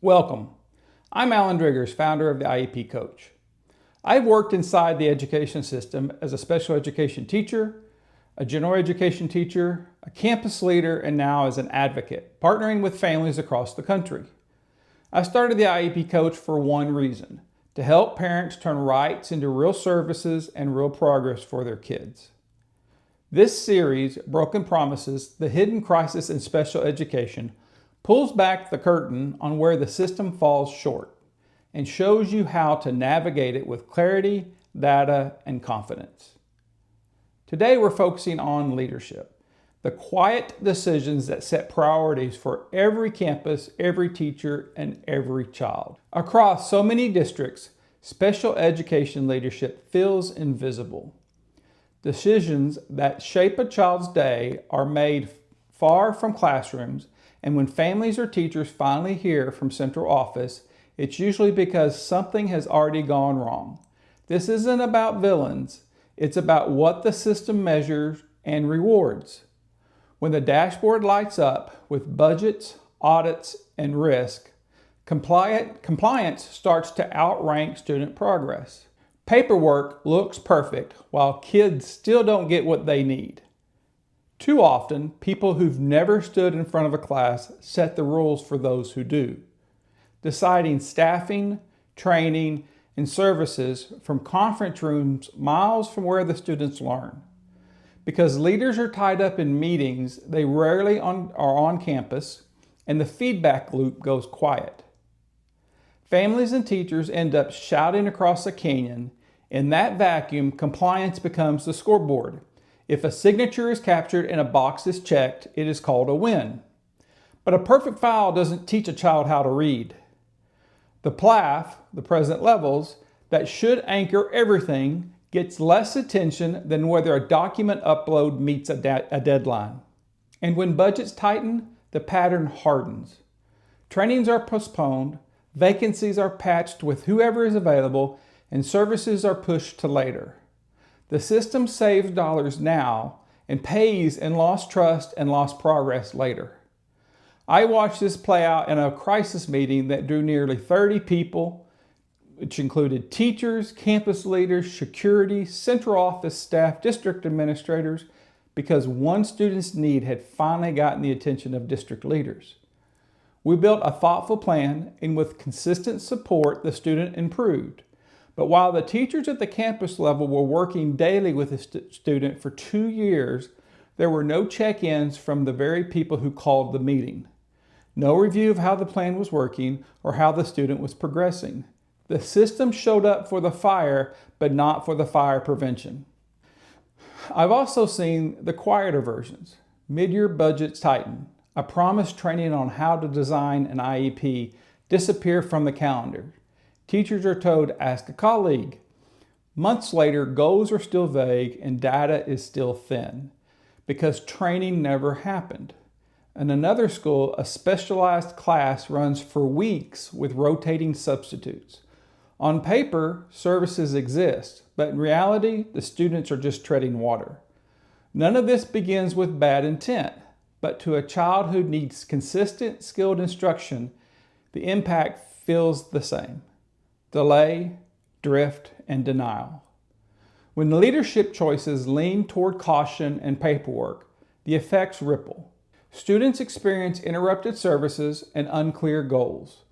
Welcome. I'm Alan Driggers, founder of the IEP Coach. I've worked inside the education system as a special education teacher, a general education teacher, a campus leader, and now as an advocate, partnering with families across the country. I started the IEP Coach for one reason: to help parents turn rights into real services and real progress for their kids. This series, Broken Promises, the Hidden Crisis in Special Education, pulls back the curtain on where the system falls short and shows you how to navigate it with clarity, data, and confidence. Today we're focusing on leadership, the quiet decisions that set priorities for every campus, every teacher, and every child. Across so many districts, special education leadership feels invisible. Decisions that shape a child's day are made far from classrooms, and when families or teachers finally hear from central office, it's usually because something has already gone wrong. This isn't about villains, it's about what the system measures and rewards. When the dashboard lights up with budgets, audits, and risk, compliance starts to outrank student progress. Paperwork looks perfect while kids still don't get what they need. Too often, people who've never stood in front of a class set the rules for those who do, deciding staffing, training, and services from conference rooms miles from where the students learn. Because leaders are tied up in meetings, they rarely are on campus, and the feedback loop goes quiet. Families and teachers end up shouting across a canyon. In that vacuum, compliance becomes the scoreboard. If a signature is captured and a box is checked, it is called a win. But a perfect file doesn't teach a child how to read. The PLAF, the present levels, that should anchor everything gets less attention than whether a document upload meets a deadline. And when budgets tighten, the pattern hardens. Trainings are postponed, vacancies are patched with whoever is available, and services are pushed to later. The system saves dollars now and pays in lost trust and lost progress later. I watched this play out in a crisis meeting that drew nearly 30 people, which included teachers, campus leaders, security, central office staff, district administrators, because one student's need had finally gotten the attention of district leaders. We built a thoughtful plan, and with consistent support, the student improved. But while the teachers at the campus level were working daily with the student for 2 years, there were no check-ins from the very people who called the meeting. No review of how the plan was working or how the student was progressing. The system showed up for the fire, but not for the fire prevention. I've also seen the quieter versions. Mid-year budgets tighten. A promised training on how to design an IEP disappear from the calendar. Teachers are told, ask a colleague. Months later, goals are still vague and data is still thin because training never happened. In another school, a specialized class runs for weeks with rotating substitutes. On paper, services exist, but in reality, the students are just treading water. None of this begins with bad intent, but to a child who needs consistent, skilled instruction, the impact feels the same. Delay, drift, and denial. When leadership choices lean toward caution and paperwork, the effects ripple. Students experience interrupted services and unclear goals,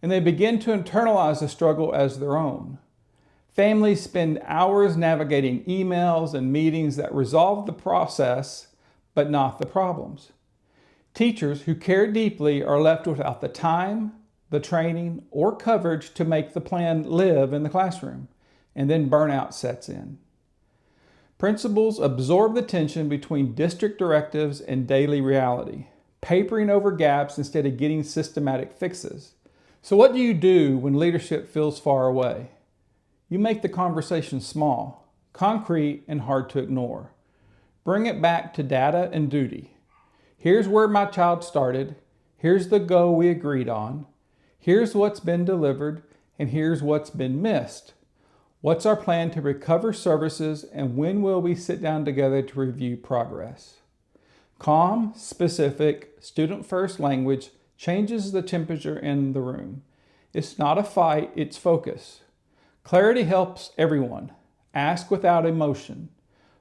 and they begin to internalize the struggle as their own. Families spend hours navigating emails and meetings that resolve the process, but not the problems. Teachers who care deeply are left without the time, the training, or coverage to make the plan live in the classroom, and then burnout sets in. Principals absorb the tension between district directives and daily reality, papering over gaps instead of getting systematic fixes. So what do you do when leadership feels far away? You make the conversation small, concrete, and hard to ignore. Bring it back to data and duty. Here's where my child started. Here's the goal we agreed on. Here's what's been delivered, and here's what's been missed. What's our plan to recover services, and when will we sit down together to review progress? Calm, specific, student-first language changes the temperature in the room. It's not a fight, it's focus. Clarity helps everyone. Ask without emotion.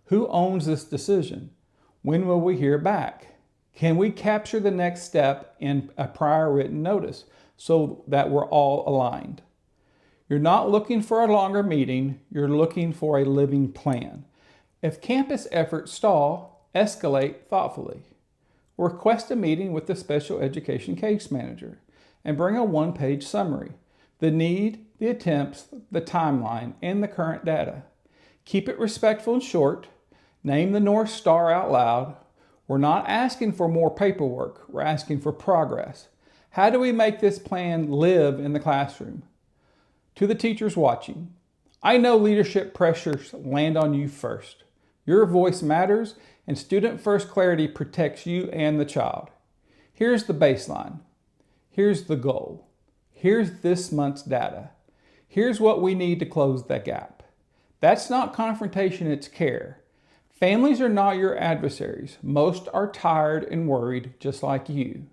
Who owns this decision? When will we hear back? Can we capture the next step in a prior written notice so that we're all aligned? You're not looking for a longer meeting, you're looking for a living plan. If campus efforts stall, escalate thoughtfully. Request a meeting with the special education case manager and bring a one-page summary, the need, the attempts, the timeline, and the current data. Keep it respectful and short. Name the North Star out loud. We're not asking for more paperwork, we're asking for progress. How do we make this plan live in the classroom? To the teachers watching, I know leadership pressures land on you first. Your voice matters, and student-first clarity protects you and the child. Here's the baseline. Here's the goal. Here's this month's data. Here's what we need to close that gap. That's not confrontation, it's care. Families are not your adversaries. Most are tired and worried, just like you.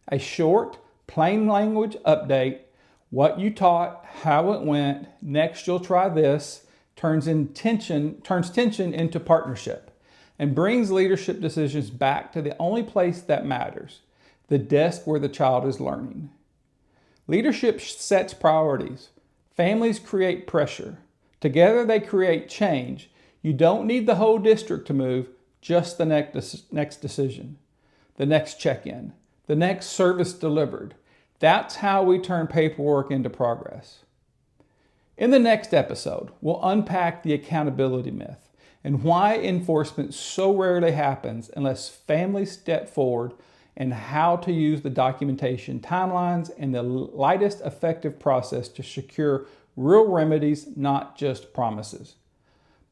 A short, plain language update, what you taught, how it went, next you'll try this, turns tension into partnership and brings leadership decisions back to the only place that matters, the desk where the child is learning. Leadership sets priorities. Families create pressure. Together they create change. You don't need the whole district to move, just the next decision, the next check-in, the next service delivered. That's how we turn paperwork into progress. In the next episode, we'll unpack the accountability myth and why enforcement so rarely happens unless families step forward, and how to use the documentation timelines and the lightest effective process to secure real remedies, not just promises.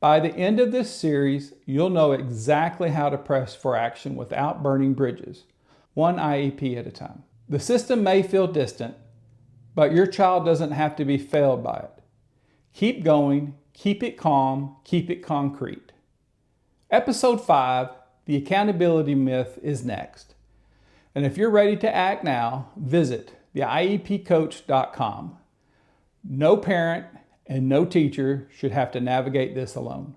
By the end of this series, you'll know exactly how to press for action without burning bridges, one IEP at a time. The system may feel distant, but your child doesn't have to be failed by it. Keep going, keep it calm, keep it concrete. Episode 5, The Accountability Myth, is next. And if you're ready to act now, visit theiepcoach.com. No parent and no teacher should have to navigate this alone.